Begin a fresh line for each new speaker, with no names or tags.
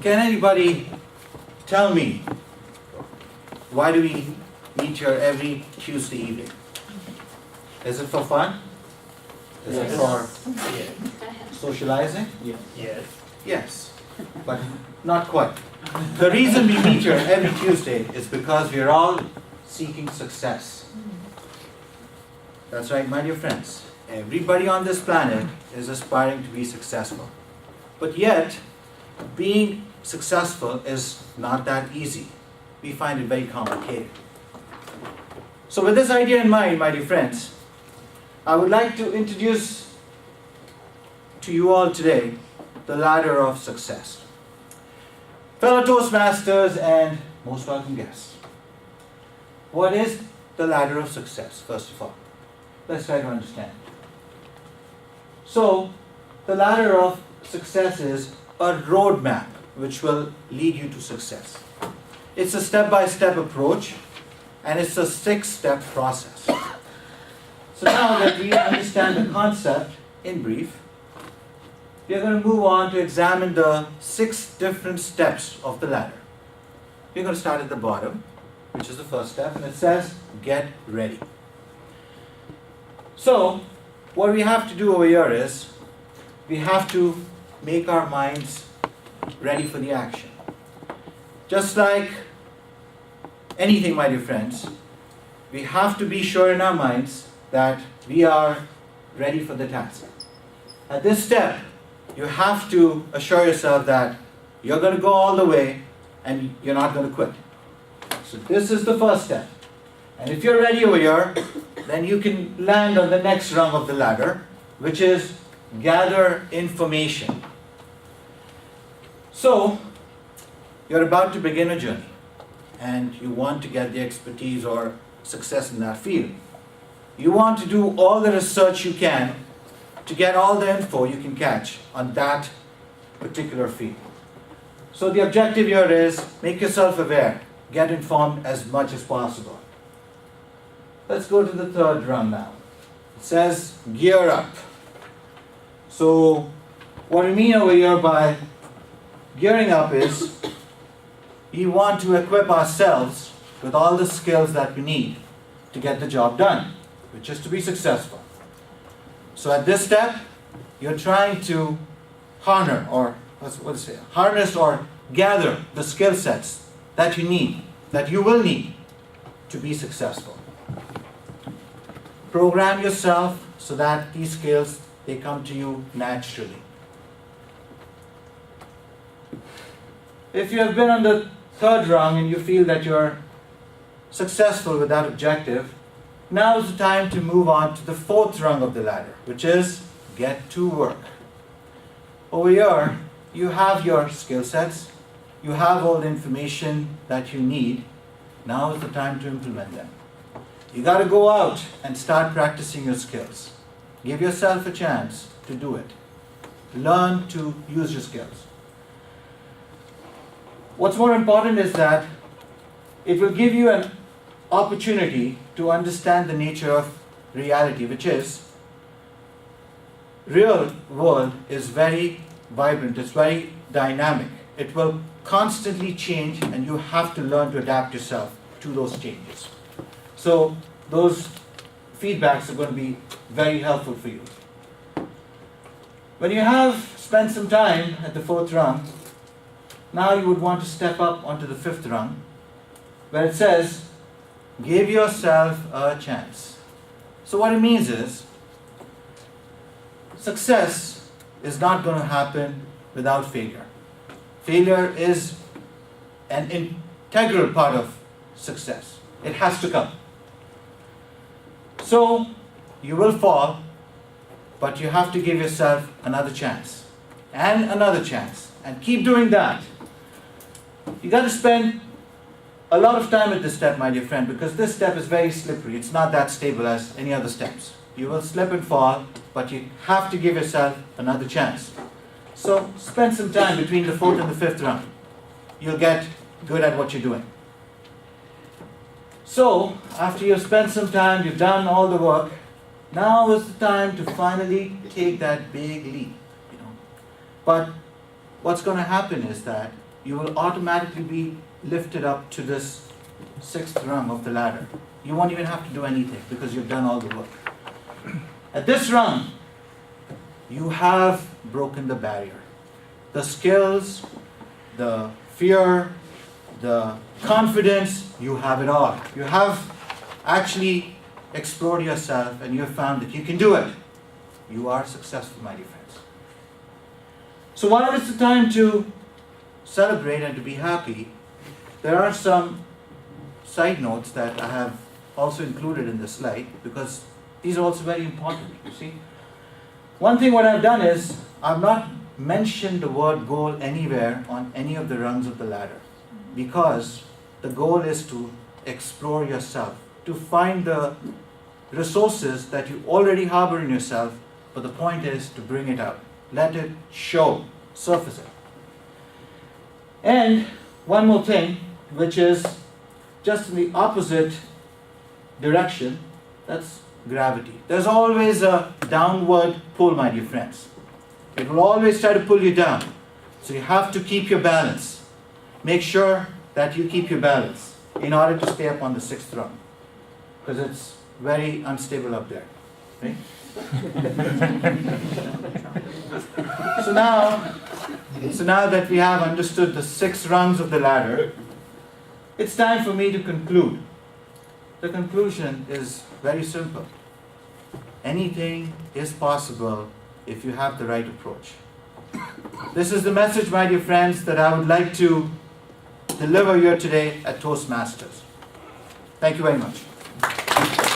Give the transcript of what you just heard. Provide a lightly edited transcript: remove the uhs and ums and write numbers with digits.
Can anybody tell me why do we meet here every Tuesday evening? Is it for fun? Is it for socializing?
Yes.
Yes, but not quite. The reason we meet here every Tuesday is because we are all seeking success. That's right, my dear friends. Everybody on this planet is aspiring to be successful. But yet, being successful is not that easy. We find it very complicated. So with this idea in mind, my dear friends, I would like to introduce to you all today the ladder of success. Fellow Toastmasters and most welcome guests. What is the ladder of success, first of all? Let's try to understand. So, the ladder of success is a roadmap which will lead you to success. It's a step-by-step approach, and it's a 6-step process. So now that we understand the concept in brief, we are going to move on to examine the 6 different steps of the ladder. We're going to start at the bottom, which is the first step, and it says, get ready. So, what we have to do over here is, we have to make our minds ready for the action. Just like anything, my dear friends, we have to be sure in our minds that we are ready for the task. At this step, you have to assure yourself that you're going to go all the way and you're not going to quit. So this is the first step. And if you're ready over here, then you can land on the next rung of the ladder, which is gather information. So, you're about to begin a journey, and you want to get the expertise or success in that field. You want to do all the research you can to get all the info you can catch on that particular field. So the objective here is make yourself aware, get informed as much as possible. Let's go to the third rung now. It says gear up. So what we mean over here by gearing up is we want to equip ourselves with all the skills that we need to get the job done, which is to be successful. So at this step, you're trying to harness or gather the skill sets that you need, that you will need to be successful. Program yourself so that these skills, they come to you naturally. If you have been on the third rung and you feel that you're successful with that objective, now is the time to move on to the fourth rung of the ladder, which is get to work. Over here, you have your skill sets, you have all the information that you need. Now is the time to implement them. You got to go out and start practicing your skills. Give yourself a chance to do it. Learn to use your skills. What's more important is that it will give you an opportunity to understand the nature of reality, which is real world is very vibrant, it's very dynamic. It will constantly change and you have to learn to adapt yourself to those changes. So those feedbacks are going to be very helpful for you. When you have spent some time at the fourth rung, now you would want to step up onto the fifth rung, where it says, give yourself a chance. So what it means is, success is not going to happen without failure. Failure is an integral part of success. It has to come. So, you will fall, but you have to give yourself another chance, and another chance, and keep doing that. You got to spend a lot of time at this step, my dear friend, because this step is very slippery. It's not that stable as any other steps. You will slip and fall, but you have to give yourself another chance. So, spend some time between the fourth and the fifth rung. You'll get good at what you're doing. So, after you've spent some time, you've done all the work, now is the time to finally take that big leap. But what's going to happen is that you will automatically be lifted up to this 6th rung of the ladder. You won't even have to do anything because you've done all the work. At this rung, you have broken the barrier. The skills, the fear, the confidence, you have it all. You have actually explored yourself and you have found that you can do it. You are successful, my dear friends. So while it's the time to celebrate and to be happy, there are some side notes that I have also included in the slide because these are also very important, you see. One thing what I've done is, I've not mentioned the word goal anywhere on any of the rungs of the ladder because the goal is to explore yourself, to find the resources that you already harbor in yourself, but the point is to bring it out. Let it show, surface it. And one more thing, which is just in the opposite direction, that's gravity. There's always a downward pull, my dear friends. It will always try to pull you down. So you have to keep your balance. Make sure that you keep your balance in order to stay up on the 6th rung. Because it's very unstable up there. Right? So now that we have understood the 6 rungs of the ladder, it's time for me to conclude. The conclusion is very simple. Anything is possible if you have the right approach. This is the message, my dear friends, that I would like to deliver here today at Toastmasters. Thank you very much.